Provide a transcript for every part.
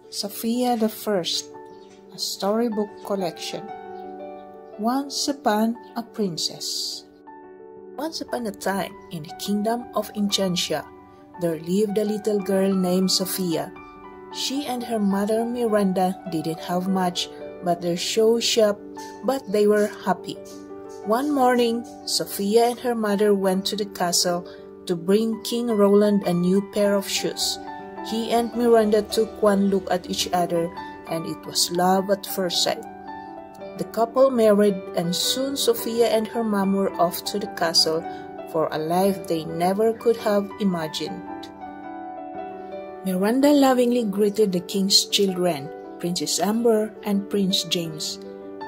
Sofia the First, a storybook collection. Once upon a princess. Once upon a time, in the kingdom of Enchantia, there lived a little girl named Sofia. She and her mother Miranda didn't have much, but they're so sharp, but they were happy. One morning, Sofia and her mother went to the castle to bring King Roland a new pair of shoes. He and Miranda took one look at each other, and it was love at first sight. The couple married, and soon Sofia and her mom were off to the castle for a life they never could have imagined. Miranda lovingly greeted the king's children, Princess Amber and Prince James.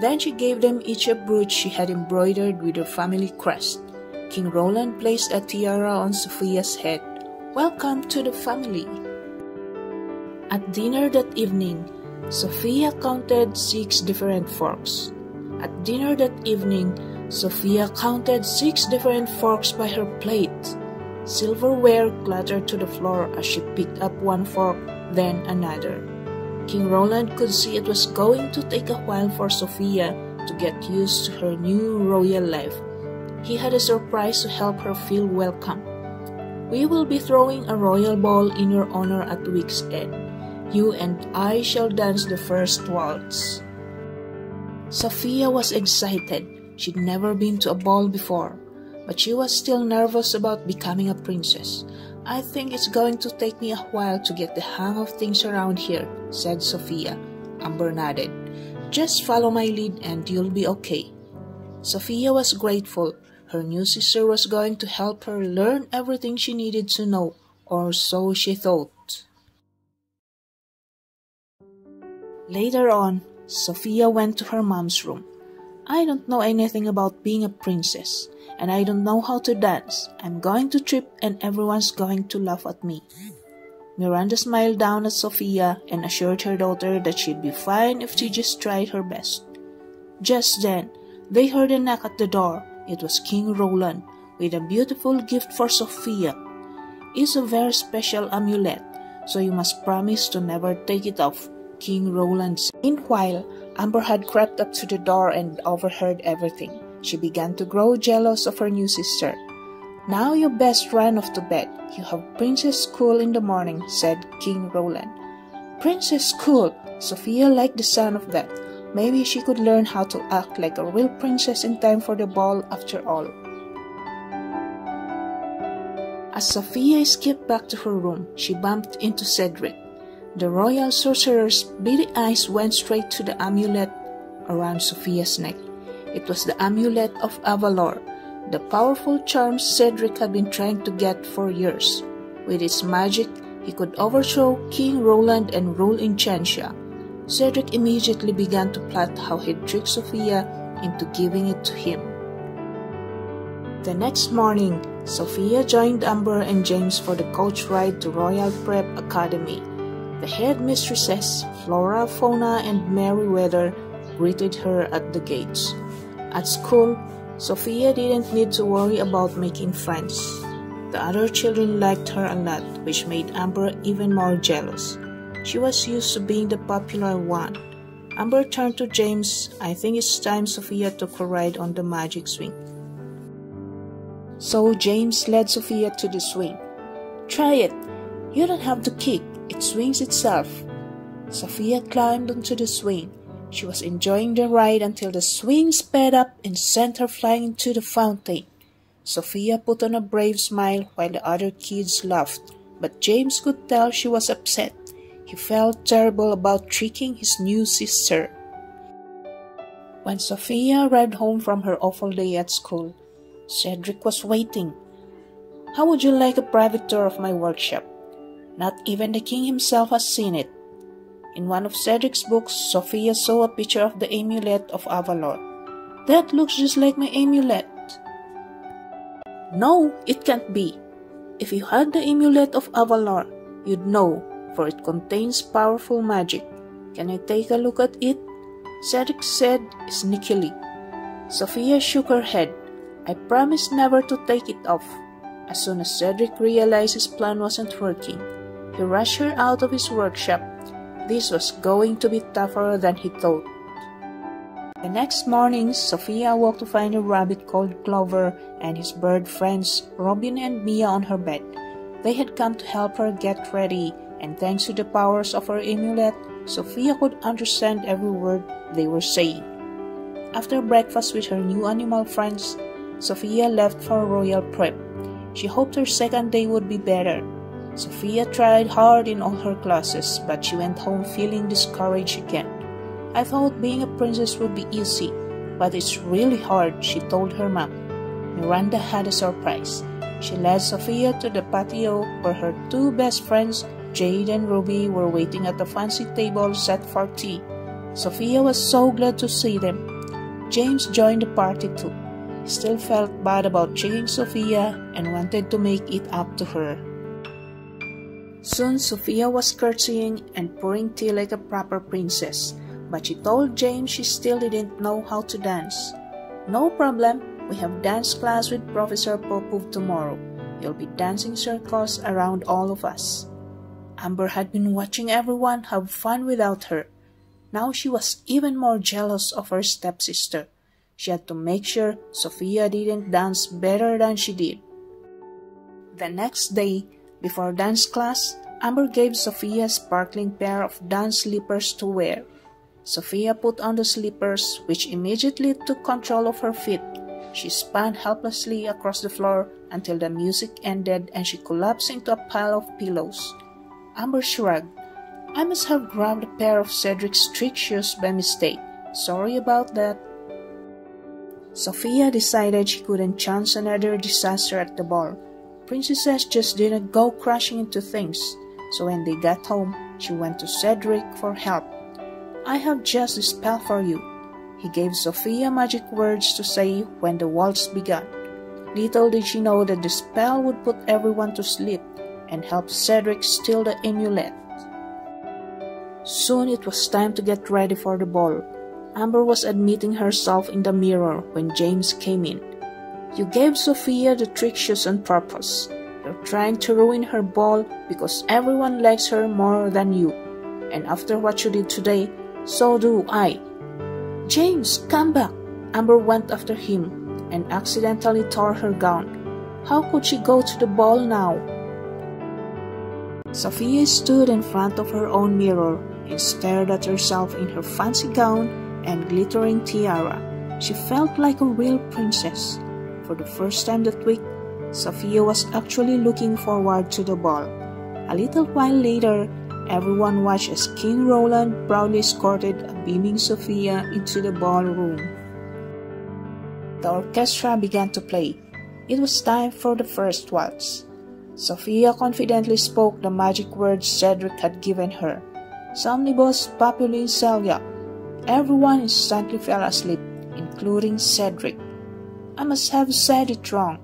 Then she gave them each a brooch she had embroidered with her family crest. King Roland placed a tiara on Sofia's head. "Welcome to the family." At dinner that evening, Sofia counted 6 different forks. At dinner that evening, Sofia counted 6 different forks by her plate. Silverware clattered to the floor as she picked up one fork, then another. King Roland could see it was going to take a while for Sofia to get used to her new royal life. He had a surprise to help her feel welcome. "We will be throwing a royal ball in your honor at the week's end. You and I shall dance the first waltz." Sofia was excited. She'd never been to a ball before, but she was still nervous about becoming a princess. "I think it's going to take me a while to get the hang of things around here," said Sofia. Amber nodded. "Just follow my lead and you'll be okay." Sofia was grateful. Her new sister was going to help her learn everything she needed to know, or so she thought. Later on, Sofia went to her mom's room. "I don't know anything about being a princess, and I don't know how to dance. I'm going to trip and everyone's going to laugh at me." Miranda smiled down at Sofia and assured her daughter that she'd be fine if she just tried her best. Just then, they heard a knock at the door. It was King Roland with a beautiful gift for Sofia. "It's a very special amulet, so you must promise to never take it off," King Roland said. Meanwhile, Amber had crept up to the door and overheard everything. She began to grow jealous of her new sister. "Now you best run off to bed. You have princess school in the morning," said King Roland. Princess school! Sofia liked the sound of that. Maybe she could learn how to act like a real princess in time for the ball after all. As Sofia escaped back to her room, she bumped into Cedric. The royal sorcerer's beady eyes went straight to the amulet around Sofia's neck. It was the amulet of Avalor, the powerful charm Cedric had been trying to get for years. With its magic, he could overthrow King Roland and rule Enchantia. Cedric immediately began to plot how he'd trick Sofia into giving it to him. The next morning, Sofia joined Amber and James for the coach ride to Royal Prep Academy. The head mistresses, Flora, Fauna, and Merryweather, greeted her at the gates. At school, Sofia didn't need to worry about making friends. The other children liked her a lot, which made Amber even more jealous. She was used to being the popular one. Amber turned to James. "I think it's time Sofia took a ride on the magic swing." So James led Sofia to the swing. "Try it. You don't have to kick. It swings itself." Sofia climbed onto the swing. She was enjoying the ride until the swing sped up and sent her flying into the fountain. Sofia put on a brave smile while the other kids laughed, but James could tell she was upset. He felt terrible about tricking his new sister. When Sofia arrived home from her awful day at school, Cedric was waiting. "How would you like a private tour of my workshop? Not even the king himself has seen it." In one of Cedric's books, Sofia saw a picture of the amulet of Avalor. "That looks just like my amulet." "No, it can't be. If you had the amulet of Avalor, you'd know, for it contains powerful magic. Can I take a look at it?" Cedric said sneakily. Sofia shook her head. "I promise never to take it off." As soon as Cedric realized his plan wasn't working, he rushed her out of his workshop. This was going to be tougher than he thought. The next morning, Sofia awoke to find a rabbit called Clover and his bird friends Robin and Mia on her bed. They had come to help her get ready, and thanks to the powers of her amulet, Sofia could understand every word they were saying. After breakfast with her new animal friends, Sofia left for royal prep. She hoped her second day would be better. Sofia tried hard in all her classes, but she went home feeling discouraged again. I thought being a princess would be easy, but it's really hard, she told her mom. Miranda had a surprise. She led Sofia to the patio where her two best friends, Jade and Ruby, were waiting at the fancy table set for tea. Sofia was so glad to see them. James joined the party too. He still felt bad about cheating Sofia and wanted to make it up to her. Soon Sofia was curtsying and pouring tea like a proper princess, but she told James she still didn't know how to dance. No problem, we have dance class with Professor Popov tomorrow. You'll be dancing circles around all of us. Amber had been watching everyone have fun without her. Now she was even more jealous of her stepsister. She had to make sure Sofia didn't dance better than she did. The next day, before dance class, Amber gave Sofia a sparkling pair of dance slippers to wear. Sofia put on the slippers, which immediately took control of her feet. She spun helplessly across the floor until the music ended and she collapsed into a pile of pillows. Amber shrugged. I must have grabbed a pair of Cedric's trick shoes by mistake. Sorry about that. Sofia decided she couldn't chance another disaster at the ball. Princesses just didn't go crashing into things, so when they got home, she went to Cedric for help. I have just a spell for you. He gave Sofia magic words to say when the waltz began. Little did she know that the spell would put everyone to sleep and help Cedric steal the amulet. Soon it was time to get ready for the ball. Amber was admitting herself in the mirror when James came in. You gave Sofia the trick shoes on purpose. You're trying to ruin her ball because everyone likes her more than you. And after what you did today, so do I. James, come back! Amber went after him and accidentally tore her gown. How could she go to the ball now? Sofia stood in front of her own mirror and stared at herself in her fancy gown and glittering tiara. She felt like a real princess. For the first time that week, Sofia was actually looking forward to the ball. A little while later, everyone watched as King Roland proudly escorted a beaming Sofia into the ballroom. The orchestra began to play. It was time for the first waltz. Sofia confidently spoke the magic words Cedric had given her. Somnibus populi celia. Everyone instantly fell asleep, including Cedric. I must have said it wrong.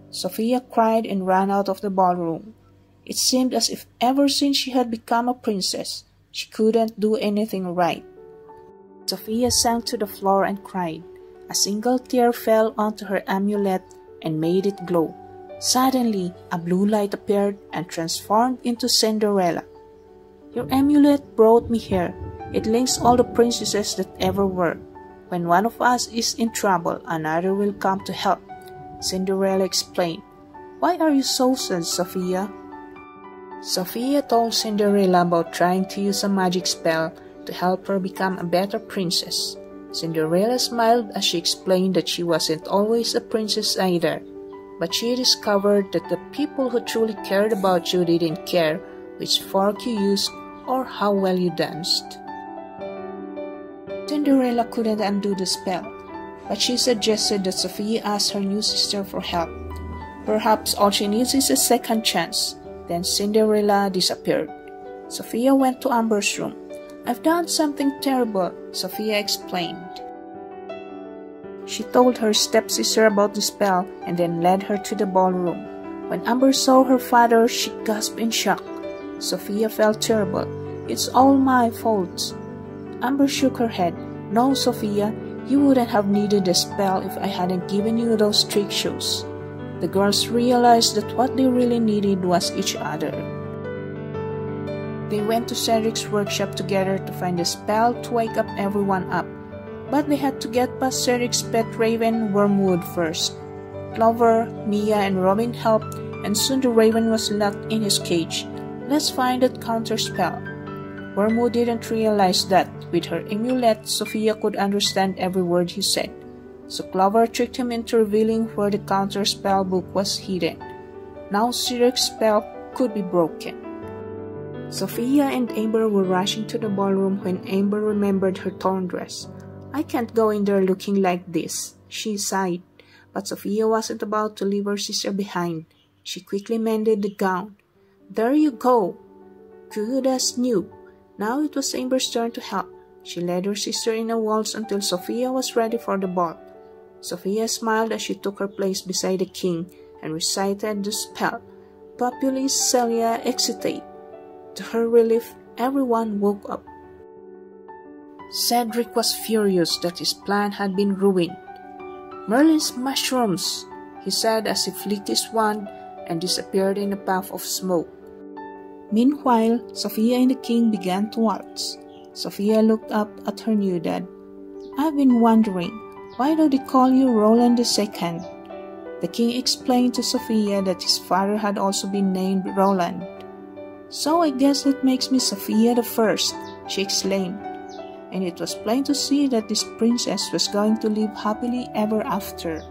Sofia cried and ran out of the ballroom. It seemed as if ever since she had become a princess, she couldn't do anything right. Sofia sank to the floor and cried. A single tear fell onto her amulet and made it glow. Suddenly, a blue light appeared and transformed into Cinderella. Your amulet brought me here. It links all the princesses that ever were. When one of us is in trouble, another will come to help, Cinderella explained. Why are you so sad, Sofia? Sofia told Cinderella about trying to use a magic spell to help her become a better princess. Cinderella smiled as she explained that she wasn't always a princess either, but she discovered that the people who truly cared about you didn't care which fork you used or how well you danced. Cinderella couldn't undo the spell, but she suggested that Sofia ask her new sister for help. Perhaps all she needs is a second chance. Then Cinderella disappeared. Sofia went to Amber's room. I've done something terrible, Sofia explained. She told her stepsister about the spell and then led her to the ballroom. When Amber saw her father, she gasped in shock. Sofia felt terrible. It's all my fault. Amber shook her head. No, Sofia, you wouldn't have needed the spell if I hadn't given you those trick shoes. The girls realized that what they really needed was each other. They went to Cedric's workshop together to find a spell to wake up everyone up, but they had to get past Cedric's pet raven, Wormwood, first. Clover, Mia, and Robin helped, and soon the raven was locked in his cage. Let's find that counter spell. Wormwood didn't realize that, with her amulet, Sofia could understand every word he said. So Clover tricked him into revealing where the counter spell book was hidden. Now Cedric's spell could be broken. Sofia and Amber were rushing to the ballroom when Amber remembered her torn dress. "I can't go in there looking like this," she sighed. But Sofia wasn't about to leave her sister behind. She quickly mended the gown. "There you go. Good as new." Now it was Amber's turn to help. She led her sister in a waltz until Sofia was ready for the ball. Sofia smiled as she took her place beside the king and recited the spell, Populis Celia Excitate. To her relief, everyone woke up. Cedric was furious that his plan had been ruined. "Merlin's mushrooms," he said as he flicked his wand and disappeared in a puff of smoke. Meanwhile, Sofia and the king began to waltz. Sofia looked up at her new dad. "I've been wondering, why do they call you Roland II?" The king explained to Sofia that his father had also been named Roland. "So I guess that makes me Sofia the First," she exclaimed. And it was plain to see that this princess was going to live happily ever after.